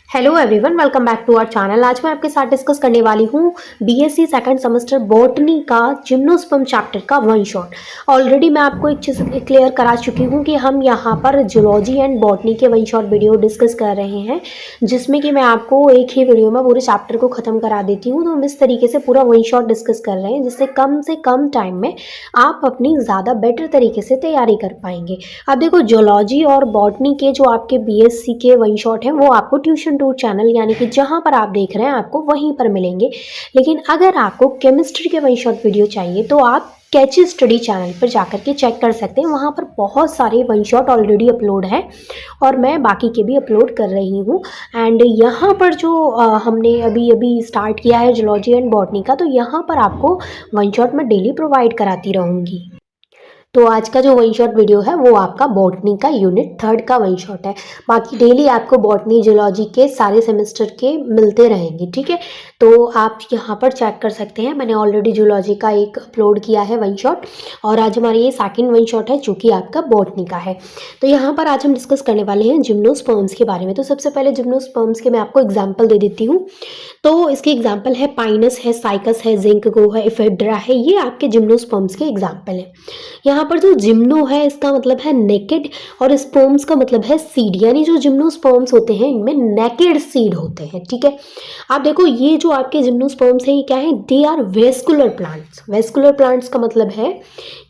Hello everyone, welcome back to our channel. आज मैं आपके साथ डिस्कस करने वाली हूँ बीएससी सेकंड सेमेस्टर बॉटनी का जिम्नोस्पर्म चैप्टर का वन शॉट। ऑलरेडी मैं आपको एक चीज़ क्लियर करा चुकी हूँ कि हम यहाँ पर जूलॉजी एंड बॉटनी के वन शॉट वीडियो डिस्कस कर रहे हैं, जिसमें कि मैं आपको एक ही वीडियो में पूरे चैप्टर को ख़त्म करा देती हूँ। तो हम इस तरीके से पूरा वन शॉट डिस्कस कर रहे हैं, जिससे कम टाइम में आप अपनी ज़्यादा बेटर तरीके से तैयारी कर पाएंगे। अब देखो, जूलॉजी और बॉटनी के जो आपके बीएससी के वन शॉट हैं वो आपको ट्यूशन टूर चैनल यानी कि जहां पर आप देख रहे हैं आपको वहीं पर मिलेंगे। लेकिन अगर आपको केमिस्ट्री के वन शॉट वीडियो चाहिए तो आप कैची स्टडी चैनल पर जाकर के चेक कर सकते हैं। वहाँ पर बहुत सारे वन शॉट ऑलरेडी अपलोड हैं और मैं बाकी के भी अपलोड कर रही हूँ। एंड यहाँ पर जो हमने अभी अभी स्टार्ट किया है जूलॉजी एंड बॉटनी का, तो यहाँ पर आपको वन शॉट मैं डेली प्रोवाइड कराती रहूँगी। तो आज का जो वन शॉट वीडियो है वो आपका बॉटनी का यूनिट 3 का वन शॉट है। बाकी डेली आपको बॉटनी जूलॉजी के सारे सेमेस्टर के मिलते रहेंगे, ठीक है। तो आप यहाँ पर चेक कर सकते हैं, मैंने ऑलरेडी जूलॉजी का एक अपलोड किया है वन शॉट, और आज हमारा ये सेकंड वन शॉट है जो कि आपका बॉटनी का है। तो यहाँ पर आज हम डिस्कस करने वाले हैं जिम्नोस्पर्म्स के बारे में। तो सबसे पहले जिम्नोस्पर्म्स के मैं आपको एग्जाम्पल दे देती हूँ। तो इसके एग्जाम्पल है पाइनस है, साइकस है, जिंकगो है, इफेड्रा है। ये आपके जिम्नोस्पर्म्स के एग्जाम्पल है। यहाँ पर जो जिम्नो है इसका मतलब है नेकेड, और स्पर्म्स का मतलब है सीड, यानी जो जिम्नोस्पर्म्स होते हैं इनमें नेकेड सीड होते हैं, ठीक है। आप देखो, ये जो आपके जिम्नोस्पर्म्स हैं ये क्या है, they are vascular plants. Vascular plants का मतलब है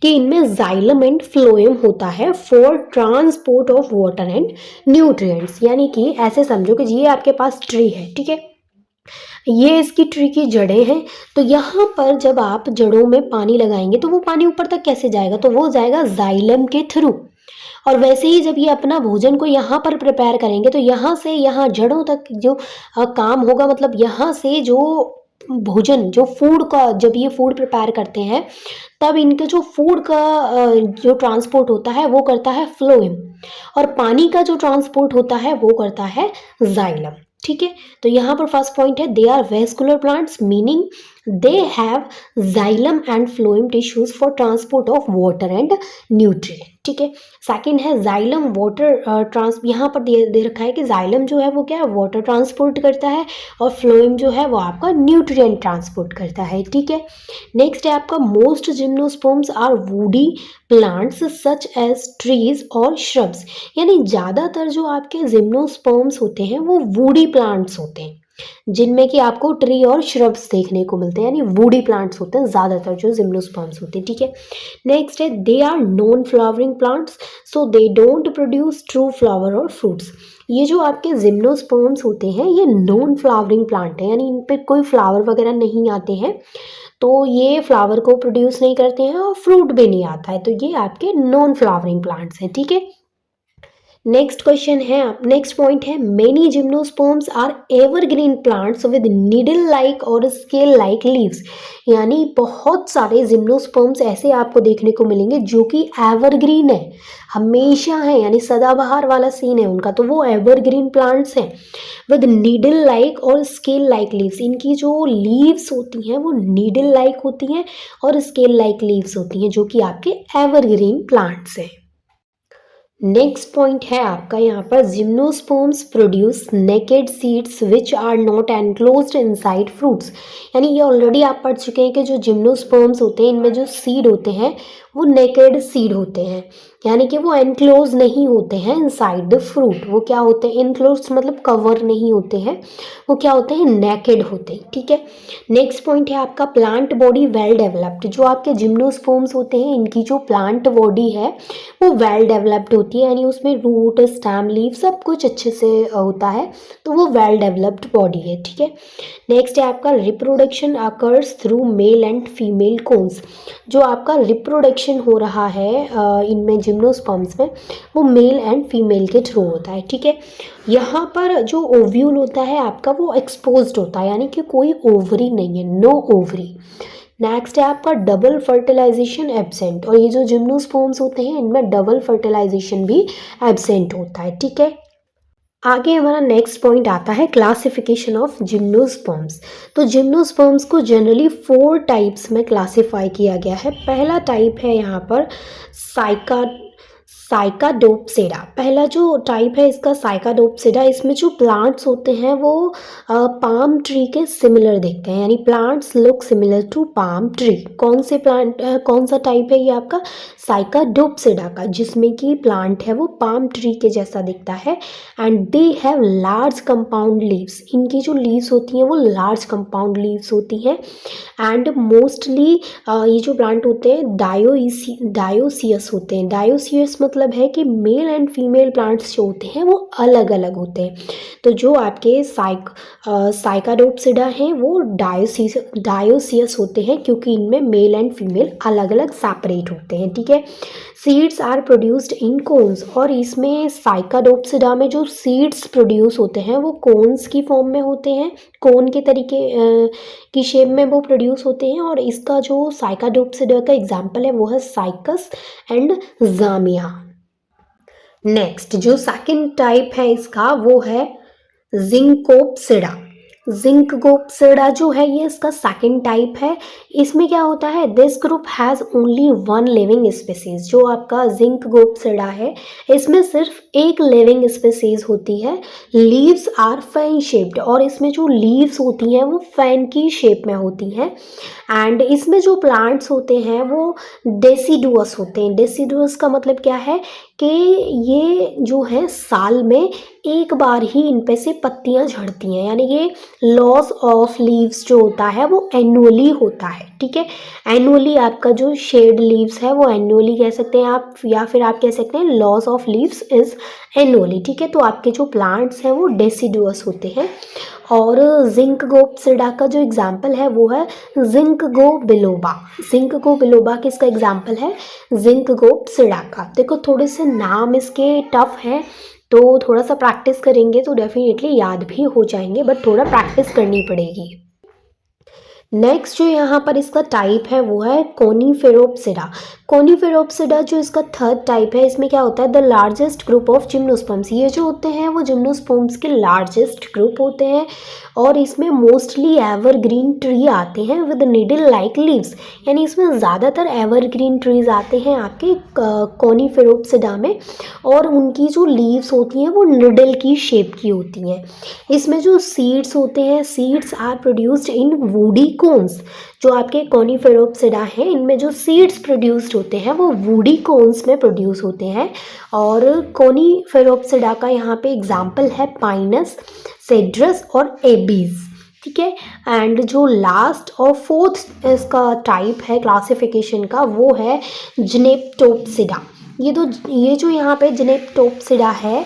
कि इनमें जाइलम एंड फ्लोएम होता है for transport of water and nutrients. यानी कि ऐसे समझो कि ये आपके पास ट्री है, ठीक है, ये इसकी ट्री की जड़ें हैं। तो यहाँ पर जब आप जड़ों में पानी लगाएंगे तो वो पानी ऊपर तक कैसे जाएगा, तो वो जाएगा जाइलम के थ्रू। और वैसे ही जब ये अपना भोजन को यहाँ पर प्रिपेयर करेंगे तो यहाँ से यहाँ जड़ों तक जो काम होगा, मतलब यहाँ से जो भोजन, जो फूड का, जब ये फूड प्रिपेयर करते हैं तब इनके जो फूड का जो ट्रांसपोर्ट होता है वो करता है फ्लोएम, और पानी का जो ट्रांसपोर्ट होता है वो करता है जाइलम, ठीक है। तो यहाँ पर फर्स्ट पॉइंट है, they are vascular plants, meaning they have xylem and phloem tissues for transport of water and nutrient, ठीक है। सेकंड है जाइलम वाटर ट्रांस, यहाँ पर दे रखा है कि जाइलम जो है वो क्या है, वाटर ट्रांसपोर्ट करता है, और फ्लोएम जो है वो आपका न्यूट्रिएंट ट्रांसपोर्ट करता है, ठीक है। नेक्स्ट है आपका, most gymnosperms are woody plants such as trees और श्रब्स। यानी ज़्यादातर जो आपके जिम्नोस्पर्म्स होते हैं वो वुडी प्लांट्स होते हैं, जिनमें कि आपको ट्री और श्रब्स देखने को मिलते हैं, यानी वुडी प्लांट्स होते हैं ज़्यादातर जो जिम्नोस्पर्म्स होते हैं, ठीक है। नेक्स्ट है, they are non flowering plants, so they don't produce true flower और फ्रूट्स। ये जो आपके जिम्नोस्पर्म्स होते हैं ये नॉन फ्लावरिंग प्लांट है, यानी इन पर कोई फ्लावर वगैरह नहीं आते हैं, तो ये फ्लावर को प्रोड्यूस नहीं करते हैं और फ्रूट भी नहीं आता है, तो ये आपके नॉन फ्लावरिंग प्लांट्स हैं, ठीक है। नेक्स्ट क्वेश्चन है, नेक्स्ट पॉइंट है, many gymnosperms are evergreen plants with needle like और स्केल लाइक लीव्स। यानी बहुत सारे जिम्नोस्पर्म्स ऐसे आपको देखने को मिलेंगे जो कि एवरग्रीन है, हमेशा है, यानी सदाबहार वाला सीन है उनका, तो वो एवरग्रीन प्लांट्स हैं विद नीडल लाइक और स्केल लाइक लीव्स। इनकी जो लीव्स होती हैं वो नीडल लाइक होती हैं और स्केल लाइक लीव्स होती हैं, जो कि आपके एवरग्रीन प्लांट्स हैं। नेक्स्ट पॉइंट है आपका यहाँ पर, gymnosperms produce naked seeds which are not enclosed inside fruits. यानी ये ऑलरेडी आप पढ़ चुके हैं कि जो जिम्नोस्पर्म्स होते हैं इनमें जो सीड होते हैं वो नेकेड सीड होते हैं, यानी कि वो एनक्लोज नहीं होते हैं इनसाइड द फ्रूट। वो क्या होते हैं, एनक्लोज मतलब कवर नहीं होते हैं, वो क्या होते हैं, नेकेड होते हैं, ठीक है। नेक्स्ट पॉइंट है आपका, प्लांट बॉडी वेल डेवलप्ड। जो आपके जिम्नोस्पर्म्स होते हैं इनकी जो प्लांट बॉडी है वो वेल डेवलप्ड होती है, यानी उसमें रूट, स्टेम, लीफ सब कुछ अच्छे से होता है, तो वो वेल डेवलप्ड बॉडी है, ठीक है। नेक्स्ट है आपका, reproduction occurs through male and female cones. जो आपका रिप्रोडक्शन हो रहा है इनमें जिम्नोस्पर्म्स में वो मेल एंड फीमेल के थ्रू होता है, ठीक है। यहाँ पर जो ओव्यूल होता है आपका वो एक्सपोज्ड होता है, यानी कि कोई ओवरी नहीं है, नो ओवरी। नेक्स्ट है आपका, डबल फर्टिलाइजेशन एब्सेंट, और ये जो जिम्नोस्पर्म्स होते हैं इनमें डबल फर्टिलाइजेशन भी एब्सेंट होता है, ठीक है। आगे हमारा नेक्स्ट पॉइंट आता है, क्लासिफिकेशन ऑफ जिम्नोस्पर्म्स। तो जिम्नोस्पर्म्स को जनरली 4 टाइप्स में क्लासिफाई किया गया है। पहला टाइप है यहाँ पर साइकाडोप्सिडा। पहला जो टाइप है इसका साइकाडोप्सिडा, इसमें जो प्लांट्स होते हैं वो पाम ट्री के सिमिलर दिखते हैं, यानी plants look similar to palm tree. कौन से प्लांट कौन सा टाइप है ये आपका? साइकाडोप्सिडा का, जिसमें कि प्लांट है वो पाम ट्री के जैसा दिखता है। And they have large compound leaves, इनकी जो लीव्स होती हैं वो लार्ज कंपाउंड लीव्स होती हैं। एंड मोस्टली ये जो प्लांट होते हैं डायोसियस होते हैं। डायोसियस मतलब है कि मेल एंड फीमेल प्लांट्स जो होते हैं वो अलग अलग होते हैं। तो जो आपके साइकाडोप्सिडा हैं वो डायोसियस होते हैं, क्योंकि इनमें मेल एंड फीमेल अलग अलग सेपरेट होते हैं, ठीक है। Seeds are produced in cones, और इसमें साइकाडोप्सिडा में जो सीड्स प्रोड्यूस होते हैं वो कोन्स की फॉर्म में होते हैं, कोन के तरीके की शेप में वो प्रोड्यूस होते हैं। और इसका जो साइकाडोप्सिडा का एग्जाम्पल है वो है साइकस एंड जामिया। नेक्स्ट जो सेकंड टाइप है इसका वो है जिंकोप्सिडा। जिंकोप्सिडा जो है ये इसका सेकंड टाइप है। इसमें क्या होता है, this group has only one living species. जो आपका जिंकोप्सिडा है इसमें सिर्फ एक लिविंग स्पीसीज होती है। लीव्स आर फैन शेप्ड, और इसमें जो लीव्स होती हैं वो फैन की शेप में होती हैं। एंड इसमें जो प्लांट्स होते हैं वो डेसिडुअस होते हैं। डेसिडुअस का मतलब क्या है कि ये जो है साल में एक बार ही इन पे से पत्तियां झड़ती हैं, यानी ये लॉस ऑफ लीव्स जो होता है वो एनुअली होता है, ठीक है। एनुअली आपका जो शेड लीव्स है वो एनुअली कह सकते हैं आप, या फिर आप कह सकते हैं loss of leaves is annually, ठीक है। तो आपके जो प्लांट्स हैं वो डेसिडुअस होते हैं। और जिंकोप्सिडा का जो एग्जाम्पल है वो है जिंको बिलोबा। जिंको बिलोबा किसका एग्जाम्पल है? जिंकोप्सिडा का। देखो थोड़े से नाम इसके टफ हैं, तो थोड़ा सा प्रैक्टिस करेंगे तो डेफिनेटली याद भी हो जाएंगे, बट थोड़ा प्रैक्टिस करनी पड़ेगी। नेक्स्ट जो यहाँ पर इसका टाइप है वो है कोनीफेरोप्सिडा। कोनीफेरोप्सिडा जो इसका थर्ड टाइप है, इसमें क्या होता है, the largest group of gymnosperms. ये जो होते हैं वो जिम्नोस्पर्म्स के लार्जेस्ट ग्रुप होते हैं, और इसमें मोस्टली एवरग्रीन ट्री आते हैं विद निडल लाइक लीव्स, यानी इसमें ज़्यादातर एवरग्रीन ट्रीज आते हैं आपके कोनीफेरोप्सिडा में, और उनकी जो लीव्स होती हैं वो निडल की शेप की होती हैं। इसमें जो सीड्स होते हैं, seeds are produced in woody cones. जो आपके कोनीफेरोप्सिडा हैं इनमें जो सीड्स प्रोड्यूस्ड होते हैं वो वुडी कोन्स में प्रोड्यूस होते हैं। और कोनीफेरोप्सिडा का यहाँ पे एग्जाम्पल है पाइनस, सेड्रस और एबीज, ठीक है। एंड जो लास्ट और फोर्थ इसका टाइप है क्लासिफिकेशन का वो है जिनेप्टोप्सिडा। ये जो यहाँ पे जिनेप्टोप्सिडा है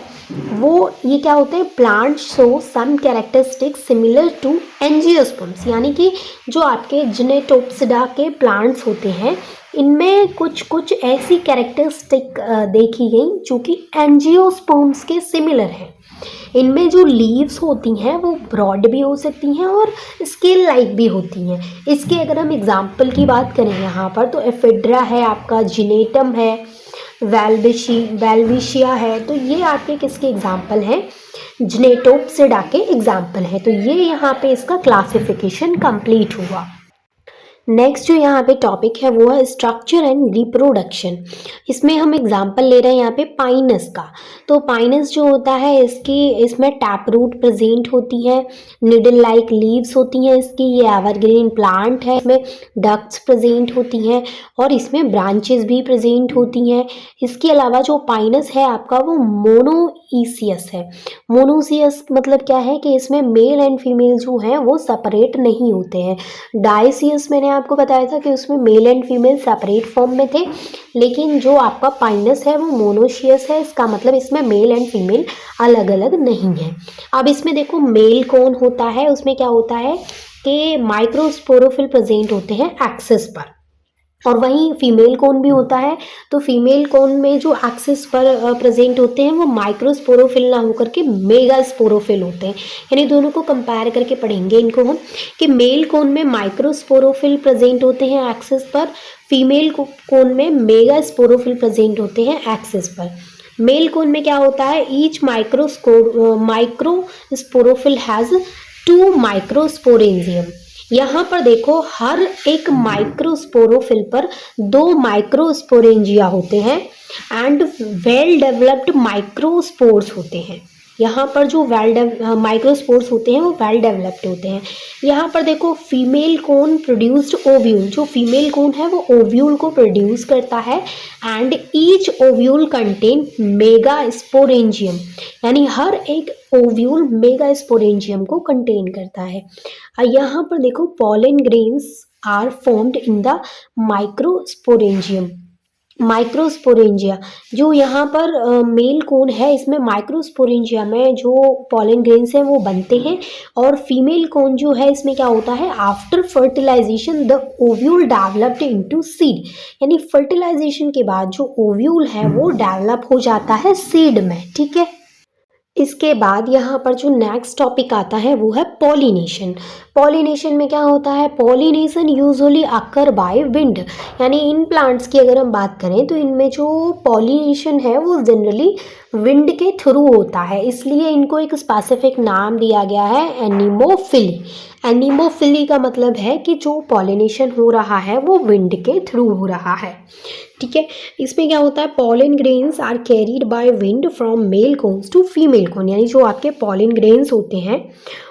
वो ये क्या होते हैं, plant show some characteristics similar to angiosperms, यानी कि जो आपके जिनेटोप्सिडा के प्लांट्स होते हैं इनमें कुछ ऐसी कैरेक्टरिस्टिक देखी गई जो कि एंजियोस्पर्म्स के सिमिलर हैं। इनमें जो लीव्स होती हैं वो ब्रॉड भी हो सकती हैं और स्केल लाइक भी होती हैं। इसके अगर हम एग्जाम्पल की बात करें यहाँ पर तो एफिड्रा है, आपका जिनेटम है, वेल्विशिया है, तो ये आपके किसके एग्जाम्पल हैं, जिनेटोप्सिडा के एग्जाम्पल हैं। तो ये यहाँ पे इसका क्लासिफिकेशन कंप्लीट हुआ। नेक्स्ट जो यहाँ पे टॉपिक है वो है स्ट्रक्चर एंड रिप्रोडक्शन। इसमें हम एग्जांपल ले रहे हैं यहाँ पे पाइनस का। तो पाइनस जो होता है इसमें टैप रूट प्रेजेंट होती है, निडल लाइक लीव्स होती हैं इसकी, ये एवरग्रीन प्लांट है, इसमें डक्ट्स प्रेजेंट होती हैं और इसमें ब्रांचेस भी प्रेजेंट होती हैं। इसके अलावा जो पाइनस है आपका वो मोनोइसियस है। मोनोसियस मतलब क्या है कि इसमें मेल एंड फीमेल जो हैं वो सेपरेट नहीं होते हैं। डायसियस मैंने आपको बताया था कि उसमें mail and female separate form में थे, लेकिन जो आपका पाइनस है वो मोनोशियस है, इसका मतलब इसमें मेल एंड फीमेल अलग अलग नहीं है। अब इसमें देखो मेल कौन होता है, उसमें क्या होता है कि माइक्रोस्पोरोफिल प्रेजेंट होते हैं एक्सिस पर, और वहीं फीमेल कोन भी होता है। तो फीमेल कोन में जो एक्सिस पर प्रेजेंट होते हैं वो माइक्रोस्पोरोफिल ना होकर के मेगा स्पोरोफिल होते हैं, यानी दोनों को कंपेयर करके पढ़ेंगे इनको हम कि मेल कोन में माइक्रोस्पोरोफिल प्रेजेंट होते हैं एक्सिस पर, फीमेल कोन में मेगा स्पोरोफिल प्रेजेंट होते हैं एक्सिस पर। मेल कोन में क्या होता है, ईच माइक्रोस्पोरोफिल हैज़ 2 माइक्रोस्पोरेंजियम। यहाँ पर देखो हर एक माइक्रोस्पोरोफिल पर 2 माइक्रोस्पोरेंजिया होते हैं एंड वेल डेवलप्ड माइक्रोस्पोर्स होते हैं। यहाँ पर जो माइक्रोस्पोर्स होते हैं वो वेल डेवलप्ड होते हैं। यहाँ पर देखो फीमेल कोन प्रोड्यूस्ड ओव्यूल, जो फीमेल कोन है वो ओव्यूल को प्रोड्यूस करता है and each ovule contain megasporangium, यानी हर एक ओव्यूल मेगा स्पोरेंजियम को कंटेन करता है। यहाँ पर देखो pollen grains are formed in the microsporangium, microsporangia, जो यहाँ पर मेल कोन है इसमें माइक्रोस्पोरेंजिया में जो पॉलन ग्रेन्स हैं वो बनते हैं, और फीमेल कोन जो है इसमें क्या होता है, after fertilization the ovule developed into seed, यानी फर्टिलाइजेशन के बाद जो ओव्यूल है वो डेवलप हो जाता है सीड में। ठीक है, इसके बाद यहाँ पर जो नेक्स्ट टॉपिक आता है वो है पॉलिनेशन। पॉलिनेशन में क्या होता है, pollination usually occur by wind, यानी इन प्लांट्स की अगर हम बात करें तो इनमें जो पॉलिनेशन है वो जनरली विंड के थ्रू होता है, इसलिए इनको एक स्पेसिफिक नाम दिया गया है एनिमोफिली। एनिमोफिली का मतलब है कि जो पॉलिनेशन हो रहा है वो विंड के थ्रू हो रहा है। ठीक है, इसमें क्या होता है, pollen grains are carried by wind from male cones to female cone, यानी जो आपके पॉलन ग्रेन्स होते हैं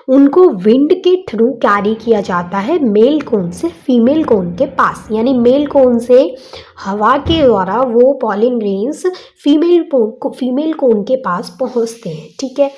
उनको विंड के थ्रू कैरी किया जाता है मेल कोन से फीमेल कोन के पास, यानी मेल कोन से हवा के द्वारा वो पॉलन ग्रेन्स फीमेल कोन के पास पहुंचते हैं। ठीक है,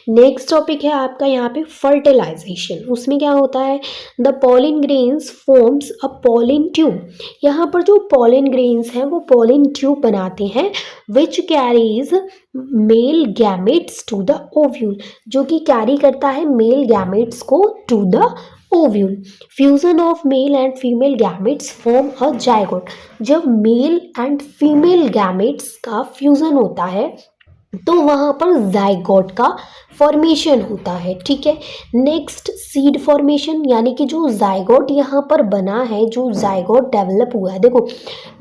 नेक्स्ट टॉपिक है आपका यहाँ पे फर्टिलाइजेशन। उसमें क्या होता है, the pollen grains forms a pollen tube, यहाँ पर जो पॉलन ग्रेन्स हैं वो पॉलन ट्यूब बनाते हैं which carries male gametes to the ovule, जो कि कैरी करता है मेल गैमेट्स को to the ovule. Fusion of male and female gametes form a zygote, जब मेल एंड फीमेल गैमेट्स का फ्यूजन होता है तो वहाँ पर जाइगोट का फॉर्मेशन होता है। ठीक है, नेक्स्ट सीड फॉर्मेशन, यानी कि जो जाइगोट यहाँ पर बना है, जो जाइगोट डेवलप हुआ है, देखो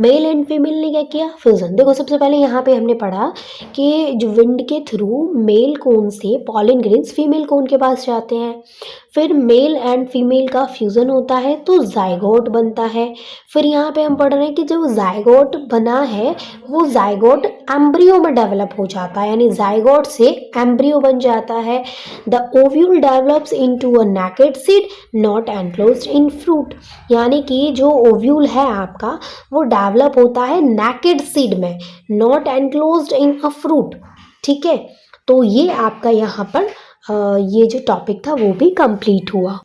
मेल एंड फीमेल ने क्या किया, फ्यूजन। देखो सबसे पहले यहाँ पे हमने पढ़ा कि जो विंड के थ्रू मेल कोन से पॉलन ग्रेन्स फीमेल कोन के पास जाते हैं, फिर मेल एंड फीमेल का फ्यूज़न होता है तो जाइगोट बनता है। फिर यहाँ पे हम पढ़ रहे हैं कि जो जाइगोट बना है वो जाइगोट एम्ब्रियो में डेवलप हो जाता है, यानी जाइगोट से एम्ब्रियो बन जाता है। The ovule develops into a naked seed not enclosed in fruit, यानी कि जो ओव्यूल है आपका वो डेवलप होता है नेकेड सीड में, not enclosed in a fruit. ठीक है, तो ये आपका यहाँ पर ये जो टॉपिक था वो भी कंप्लीट हुआ।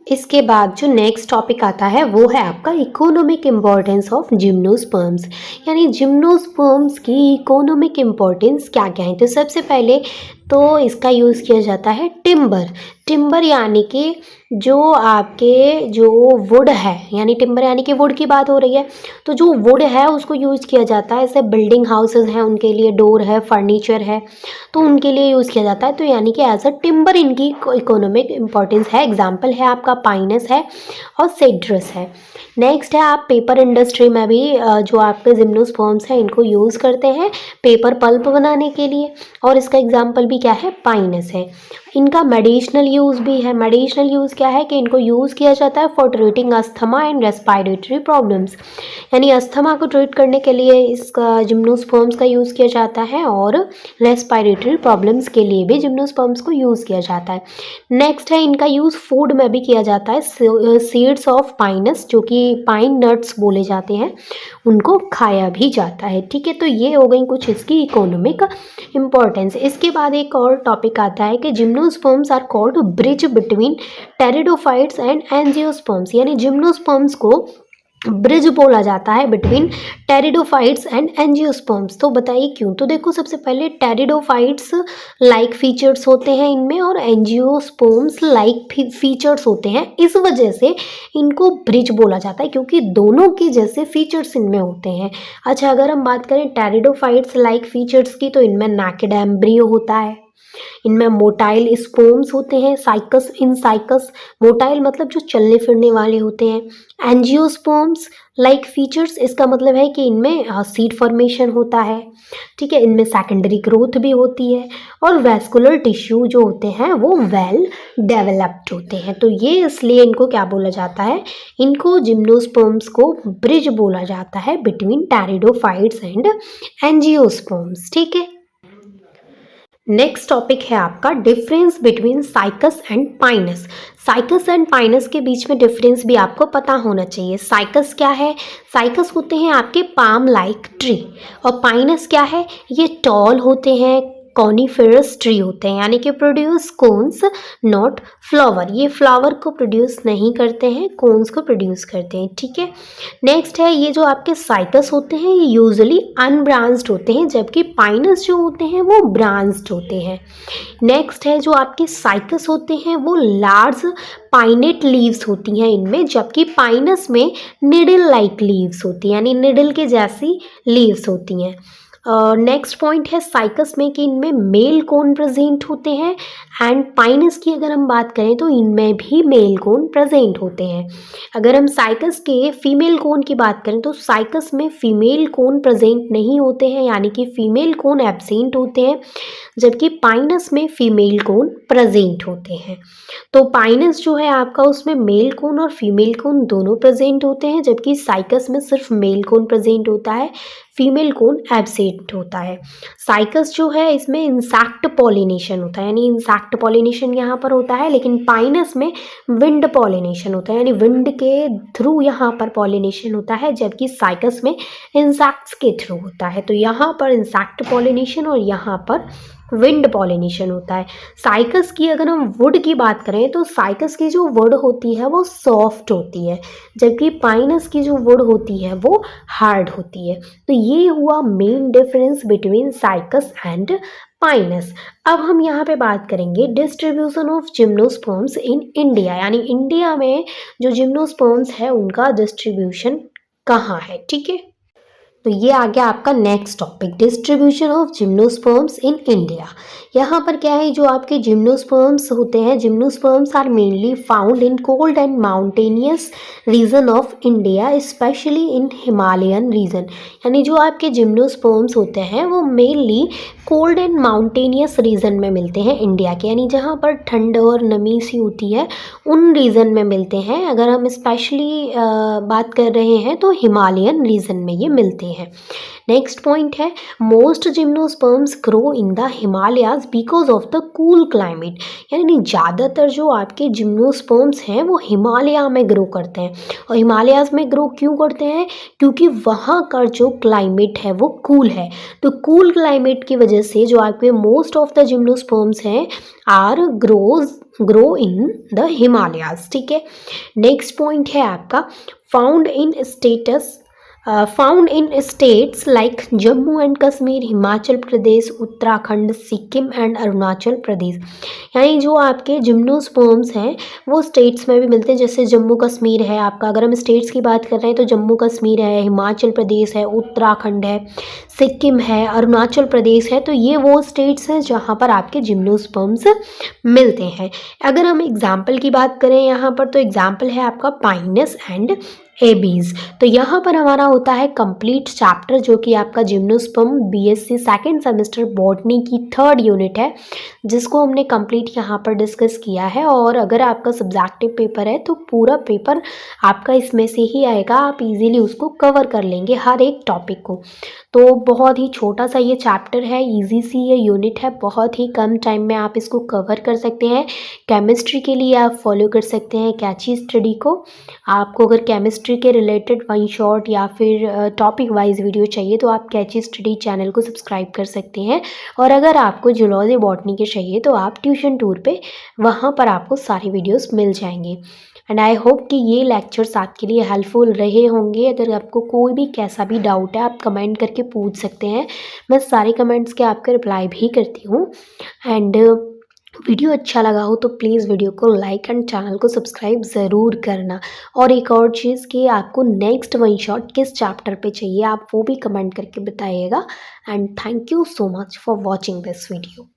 इसके बाद जो नेक्स्ट टॉपिक आता है वो है आपका इकोनॉमिक इम्पोर्टेंस ऑफ जिम्नोस्पर्म्स, यानी जिम्नोस्पर्म्स की इकोनॉमिक इम्पोर्टेंस क्या क्या है। तो सबसे पहले तो इसका यूज़ किया जाता है टिम्बर। टिम्बर यानी कि जो आपके जो वुड है, यानी टिम्बर यानी कि वुड की बात हो रही है, तो जो वुड है उसको यूज़ किया जाता है, जैसे बिल्डिंग हाउसेस हैं उनके लिए, डोर है, फर्नीचर है, तो उनके लिए यूज़ किया जाता है। तो यानी कि एज अ टिम्बर इनकी इकोनॉमिक इम्पोर्टेंस है। एग्जाम्पल है आपका पाइनस है और सेड्रस है। नेक्स्ट है आप पेपर इंडस्ट्री में भी जो आपके जिम्नोस्पर्म्स हैं इनको यूज़ करते हैं पेपर पल्प बनाने के लिए, और इसका एग्जाम्पल भी क्या है, पाइनस है। इनका मेडिसिनल यूज़ भी है। मेडिसिनल यूज़ क्या है कि इनको यूज़ किया जाता है for treating asthma and respiratory problems, यानी अस्थमा को ट्रीट करने के लिए इसका जिम्नोस्पर्म्स का यूज़ किया जाता है, और रेस्पिरेटरी प्रॉब्लम्स के लिए भी जिम्नोस्पर्म्स को यूज़ किया जाता है। नेक्स्ट है इनका यूज़ फूड में भी किया जाता है। सीड्स ऑफ पाइनस, जो कि पाइन नट्स बोले जाते हैं, उनको खाया भी जाता है। ठीक है, तो ये हो गई कुछ इसकी इकोनॉमिक इम्पोर्टेंस। इसके बाद एक और टॉपिक आता है कि gymnosperms are called bridge between pteridophytes and angiosperms, यानी जिम्नोस्पर्म्स को ब्रिज बोला जाता है बिटवीन टेरिडोफाइट्स एंड एंजियोस्पर्म्स। तो बताइए क्यों। तो देखो सबसे पहले टेरिडोफाइट्स लाइक फीचर्स होते हैं इनमें, और एंजियोस्पर्म्स लाइक फीचर्स होते हैं, इस वजह से इनको ब्रिज बोला जाता है, क्योंकि दोनों के जैसे फीचर्स इनमें होते हैं। अच्छा, अगर हम बात करें टेरिडोफाइट्स लाइक फीचर्स की, तो इनमें नेकेड एम्ब्रियो होता है, इनमें मोटाइल स्पोम्स होते हैं, साइकस इन साइकस, मोटाइल मतलब जो चलने फिरने वाले होते हैं। एंजियोस्पर्म्स लाइक फीचर्स, इसका मतलब है कि इनमें सीड फॉर्मेशन होता है, ठीक है, इनमें सेकेंडरी ग्रोथ भी होती है, और वैस्कुलर टिश्यू जो होते हैं वो वेल डेवलप्ड होते हैं। तो ये इसलिए इनको क्या बोला जाता है, इनको जिम्नोस्पर्म्स को ब्रिज बोला जाता है बिटवीन टेरिडोफाइट्स एंड एंजियोस्पर्म्स, ठीक है। नेक्स्ट टॉपिक है आपका difference between cycas and Pinus. Cycas and Pinus के बीच में डिफरेंस भी आपको पता होना चाहिए। साइकस क्या है, साइकस होते हैं आपके पाम लाइक ट्री, और पाइनस क्या है, ये टॉल होते हैं, कॉनिफेरस ट्री होते हैं, यानी कि प्रोड्यूस कोन्स नॉट फ्लावर, ये फ्लावर को प्रोड्यूस नहीं करते हैं, कोन्स को प्रोड्यूस करते हैं, ठीक है। नेक्स्ट है ये जो आपके साइकस होते हैं ये यूजुअली अनब्रांच्ड होते हैं, जबकि पाइनस जो होते हैं वो ब्रांच्ड होते हैं। नेक्स्ट है जो आपके साइकस होते हैं वो लार्ज पाइनेट लीव्स होती हैं इनमें, जबकि पाइनस में निडल लाइक लीव्स होती हैं, यानी निडल के जैसी लीव्स होती हैं। नेक्स्ट पॉइंट है साइकस में कि इनमें मेल कोन प्रेजेंट होते हैं, एंड पाइनस की अगर हम बात करें तो इनमें भी मेल कोन प्रेजेंट होते हैं। अगर हम साइकस के फीमेल कोन की बात करें तो साइकस में फीमेल कोन प्रेजेंट नहीं होते हैं, यानी कि फीमेल कोन एब्सेंट होते हैं, जबकि पाइनस में फीमेल कोन प्रेजेंट होते हैं। तो पाइनस जो है आपका उसमें मेल कोन और फीमेल कोन दोनों प्रेजेंट होते हैं, जबकि साइकस में सिर्फ मेल कोन प्रेजेंट होता है, फीमेल कोन एब्सेंट होता है। साइकस जो है इसमें इंसेक्ट पॉलिनेशन होता है, यानी इंसेक्ट पॉलिनेशन यहाँ पर होता है, लेकिन पाइनस में विंड पॉलिनेशन होता है, यानी विंड के थ्रू यहाँ पर पॉलिनेशन होता है, जबकि साइकस में इंसेक्ट्स के थ्रू होता है। तो यहाँ पर इंसेक्ट पॉलिनेशन और यहाँ पर विंड पॉलिनेशन होता है। साइकस की अगर हम वुड की बात करें तो साइकस की जो वुड होती है वो सॉफ्ट होती है, जबकि पाइनस की जो वुड होती है वो हार्ड होती है। तो ये हुआ main difference between cycas and Pinus. अब हम यहाँ पे बात करेंगे distribution of gymnosperms in India, यानी इंडिया में जो जिम्नोस्पर्म्स है उनका डिस्ट्रीब्यूशन कहाँ है, ठीक है। तो ये आ गया आपका next topic, distribution of gymnosperms in India. यहाँ पर क्या है, जो आपके जिम्नोस्पर्म्स होते हैं, gymnosperms are mainly found in cold and mountainous region of India, specially in Himalayan region. यानी जो आपके जिम्नोस्पर्म्स होते हैं वो mainly cold and mountainous region में मिलते हैं इंडिया के, यानी जहाँ पर ठंड और नमी सी होती है उन रीजन में मिलते हैं। अगर हम स्पेशली बात कर रहे हैं तो हिमालयन रीजन में ये मिलते हैं। नेक्स्ट पॉइंट है most gymnosperms grow in the Himalayas because of the cool climate, यानी ज़्यादातर जो आपके जिम्नोस्पर्म्स हैं वो हिमालय में ग्रो करते हैं। और हिमालयाज में ग्रो क्यों करते हैं, क्योंकि वहाँ का जो क्लाइमेट है वो कूल है। तो कूल क्लाइमेट की वजह से जो आपके मोस्ट ऑफ द जिम्नोस्पर्म्स हैं are grow in the Himalayas, ठीक है। नेक्स्ट पॉइंट है आपका found in states like Jammu and Kashmir, Himachal Pradesh, Uttarakhand, Sikkim and Arunachal Pradesh. यानी जो आपके जिम्नोस्पर्म्स हैं वो स्टेट्स में भी मिलते हैं, जैसे जम्मू कश्मीर है आपका, अगर हम स्टेट्स की बात कर रहे हैं तो जम्मू कश्मीर है, हिमाचल प्रदेश है, उत्तराखंड है, सिक्किम है, अरुणाचल प्रदेश है। तो ये वो स्टेट्स हैं जहाँ पर आपके जिम्नोस्पर्म्स मिलते हैं। अगर हम एग्जाम्पल की बात करें यहाँ पर तो एग्जाम्पल है आपका पाइनस एंड एबीज। तो यहाँ पर हमारा होता है कंप्लीट चैप्टर, जो कि आपका gymnosperm BSc second semester botany की 3rd यूनिट है, जिसको हमने कंप्लीट यहाँ पर डिस्कस किया है। और अगर आपका सब्जेक्टिव पेपर है तो पूरा पेपर आपका इसमें से ही आएगा, आप इजीली उसको कवर कर लेंगे हर एक टॉपिक को। तो बहुत ही छोटा सा ये चैप्टर है, इजी सी ये यूनिट है, बहुत ही कम टाइम में आप इसको कवर कर सकते हैं। केमिस्ट्री के लिए आप फॉलो कर सकते हैं कैची स्टडी को। आपको अगर केमिस्ट्री के रिलेटेड वन शॉट या फिर टॉपिक वाइज वीडियो चाहिए तो आप कैची स्टडी चैनल को सब्सक्राइब कर सकते हैं। और अगर आपको जूलॉजी बॉटनी के चाहिए तो आप ट्यूशन टूर पे वहाँ पर आपको सारी वीडियोस मिल जाएंगे। एंड आई होप कि ये लेक्चर्स आपके लिए हेल्पफुल रहे होंगे। अगर आपको कोई भी कैसा भी डाउट है आप कमेंट करके पूछ सकते हैं, मैं सारे कमेंट्स के आपके रिप्लाई भी करती हूँ। एंड वीडियो अच्छा लगा हो तो प्लीज़ वीडियो को लाइक एंड चैनल को सब्सक्राइब ज़रूर करना। और एक और चीज़ कि आपको नेक्स्ट वन शॉट किस चैप्टर पे चाहिए आप वो भी कमेंट करके बताइएगा। And thank you so much for watching this video.